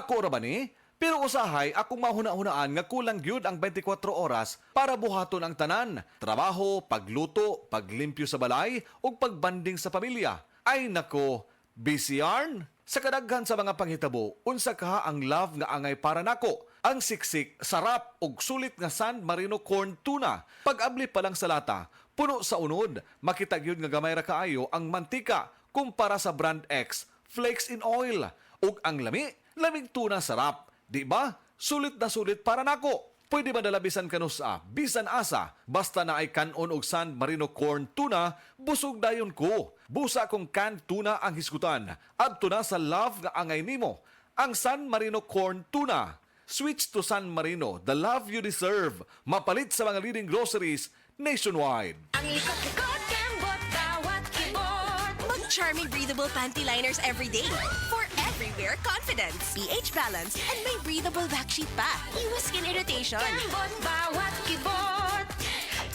Ako ra ba ni? Pero usahay akong mahuna-hunaan nga kulang gyud ang 24 oras para buhaton ang tanan. Trabaho, pagluto, paglimpyo sa balay ug pagbanding sa pamilya. Ay nako, busy yarn? Sa kadaghan sa mga panghitabo, unsa ka ang love nga angay para nako? Ang siksik, sarap ug sulit nga San Marino corn tuna. Pag-abli pa lang sa lata, puno sa unod, makita gyud nga gamay ra kaayo ang mantika kumpara sa brand X, flakes in oil. Ug ang lamig tuna sarap. Di ba? Sulit na sulit para nako. Pwede ba dalabisan kanusa, bisan asa, basta na ay kanon og San Marino corn tuna, busog dayon ko. Busa kong canned tuna ang hisgutan. Adto na sa love nga angay nimo, ang San Marino corn tuna. Switch to San Marino, the love you deserve. Mapalit sa mga leading groceries nationwide. Ang likot-likot, kembot, bawat kibot. Mag-charming breathable panty liners every day. For everywhere confidence. pH balance and may breathable backsheet pa. Iwas skin irritation. Kembot, bawat kibot.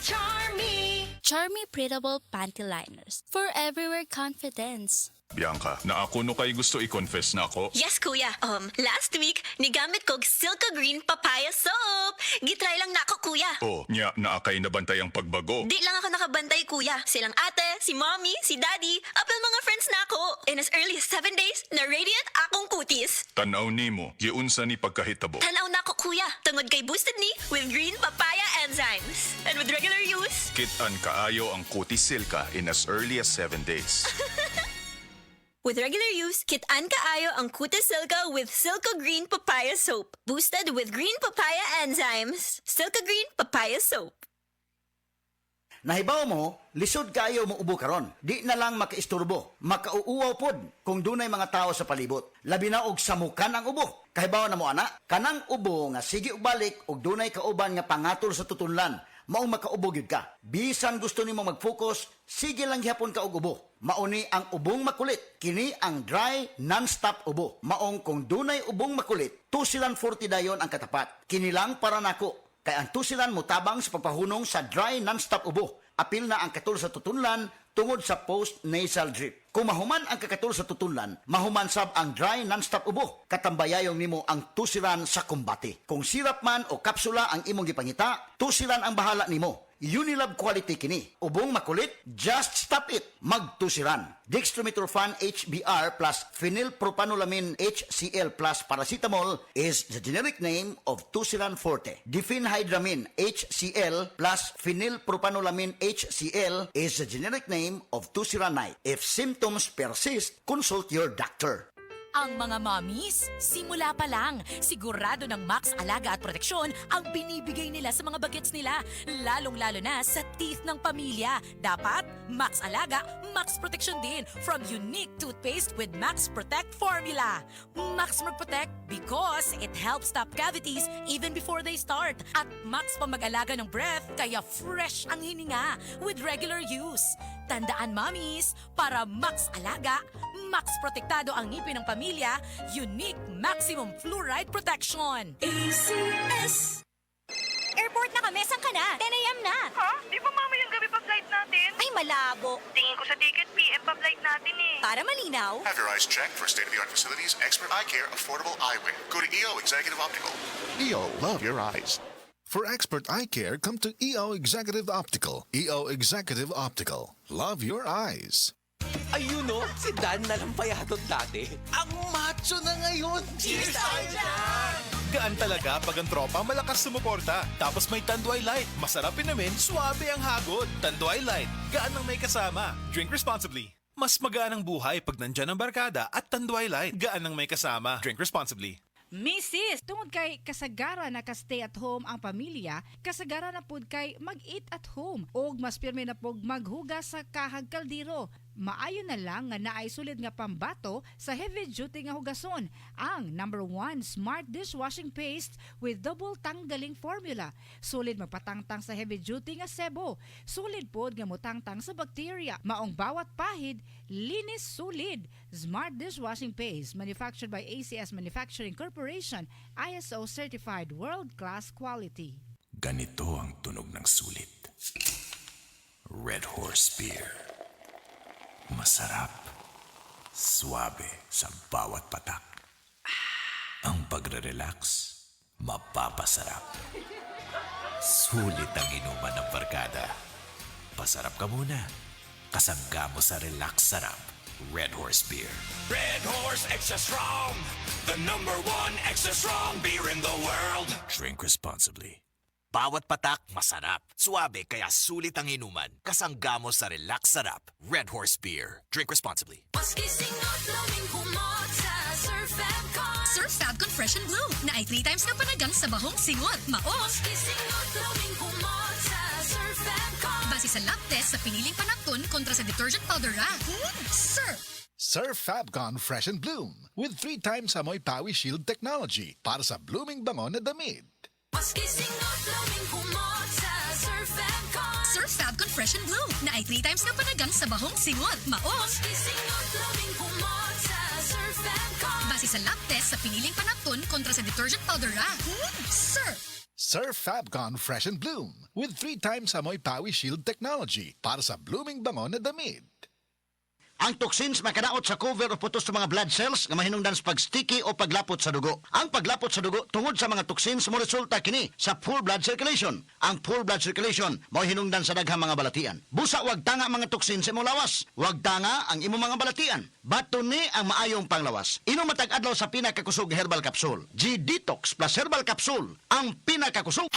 Charmy. Charmy Breathable Panty Liners for everywhere confidence. Bianca, na ako no kay gusto i-confess na ako. Yes, kuya. Last week, nigamit kog Silka Green Papaya Soap. Gitry lang na ako, kuya. Oh, nya naakay nabantay ang pagbago. Di lang ako nakabantay, kuya. Silang ate, si mommy, si daddy, apel mga friends na ako. In as early as 7 days, na radiant akong kutis. Tanaw nimo, giunsa ni pagkahitabo. Tanaw na ako, kuya. Tungod kay boosted ni with green papaya enzymes. And with regular use, Kitan kaayo ang kutis silka in as early as 7 days. With regular use, kitaan kaayo ang Kutis Silka with Silka Green Papaya Soap. Boosted with green papaya enzymes. Silka Green Papaya Soap. Nahibaw mo, lisod kayo mo ubo karon. Di na lang makaisturbo. Makauuwaw pod kung dunay mga tao sa palibot. Labi na og samukan ang ubo. Kahibaw na mo ana, kanang ubo nga sige og balik og dunay kauban nga pangatol sa tutunlan. Maong makaubo gyud ka. Bisan gusto nimo mag-focus, sige lang gihapon ka og ubo. Mauni ang ubong makulit. Kini ang dry non-stop ubo. Maong kung dunay ubong makulit, 240 dayon ang katapat. Kini lang para nako. Kay ang tusilan mutabang sa pagpahunong sa dry non-stop ubo. Apil na ang katul sa tutunlan tungod sa post-nasal drip. Kung mahuman ang kakatul sa tutunlan, mahuman sab ang dry non-stop ubo. Katambayayong nimo ang tusilan sa kumbate. Kung sirap man o kapsula ang imong gipangita, tusilan ang bahala nimo. Unilab quality kini. Ubong makulit, just stop it. Magtusiran. Dextromethorphan HBr plus phenylpropanolamin HCl plus paracetamol is the generic name of Tusiran Forte. Diphenhydramine HCl plus phenylpropanolamin HCl is the generic name of Tusiran Night. If symptoms persist, consult your doctor. Ang mga mommies, simula pa lang, sigurado ng Max Alaga at Proteksyon ang binibigay nila sa mga bagets nila, lalong-lalo na sa teeth ng pamilya. Dapat, Max Alaga, Max Proteksyon din from unique toothpaste with Max Protect formula. Max Protect because it helps stop cavities even before they start. At Max pa mag-alaga ng breath kaya fresh ang hininga with regular use. Tandaan mommies, para Max Alaga, Max Protektado ang ngipin ng pamilya, unique maximum fluoride protection. ACS. Airport na kami, saan ka na? 10 a.m. na. Ha? Di ba mamayang gabi pa flight natin? Ay, malabo. Tingin ko sa ticket, PM pa flight natin eh. Para malinaw, Have your eyes checked for state-of-the-art facilities, expert eye care, affordable eyewear. Go to EO Executive Optical. EO, love your eyes. For expert eye care, come to EO Executive Optical. EO Executive Optical. Love your eyes. Ayun no, si Dan na lang payatot dati. Ang macho na ngayon! Cheers tayo dyan! Gaan talaga pag ang tropa malakas sumuporta. Tapos may Tanduay Light. Masarap namin, suwabe ang hagod. Tanduay Light, gaan ang may kasama. Drink responsibly. Mas magaan ang buhay pag nandyan ang barkada at Tanduay Light. Gaan ang may kasama. Drink responsibly. Mrs. Tungod kay kasagara na ka-stay at home ang pamilya, kasagara na pud kay mag-eat at home o mas pirmi na pud maghugas sa kahag kaldero. Maayo na lang nga naay sulid nga pambato sa heavy duty nga hugason, ang #1 Smart Dishwashing Paste with double tanggaling formula. Sulid magpatangtang sa heavy duty nga sebo. Sulid pod nga motangtang sa bacteria. Maong bawat pahid, linis sulid. Smart Dishwashing Paste, manufactured by ACS Manufacturing Corporation, ISO certified world-class quality. Ganito ang tunog ng sulit. Red Horse Beer. Masarap. Suabe sa bawat patak. Ang pagre-relax, mapapasarap. Sulit ang inuman ng barkada. Pasarap ka muna. Kasangga mo sa Relax Sarap. Red Horse Beer. Red Horse Extra Strong, the #1 extra strong beer in the world. Drink responsibly. Bawat patak masarap. Suabe kaya sulit ang inuman. Kasangga mo sa Relax Sarap. Red Horse Beer. Drink responsibly. Maski singot lawing humot sa Surf Fabcon. Surf Fabcon Fresh and Blue na ay 3 times na panagang sa bahong singot, maos. Maski singot lawing humot sa Surf Fabcon. Base sa lab test sa piniling panakton kontra sa detergent powder ra. Surf! Surf Fabcon Fresh and Bloom with 3 times amoy Powi Shield technology para sa blooming bango na damit. Maski singot lawing humot sa Surf Fabcon. Surf Fabcon Fresh and Blue na ay 3 times na panagang sa bahong singot, maos. Maski singot lawing humot sa Surf Fabcon. Base sa lab test sa piniling panakton kontra sa detergent powder ra. Surf! Surf Fabcon Fresh and Bloom with 3 times amoy Powi Shield technology para sa blooming bango na damit. Ang toxins makadaot sa cover o putos sa mga blood cells nga mahinungdan sa pagsticky o paglapot sa dugo. Ang paglapot sa dugo tungod sa mga toxins mo resulta kini sa poor blood circulation. Ang poor blood circulation mao hinungdan sa daghang mga balatian. Busa wag tanga mga toxins sa imong lawas. Wag tanga ang imong mga balatian. Bato ni ang maayong panglawas. Inom matag adlaw sa pinakakusog herbal capsule. G-Detox plus herbal capsule ang pinakakusog.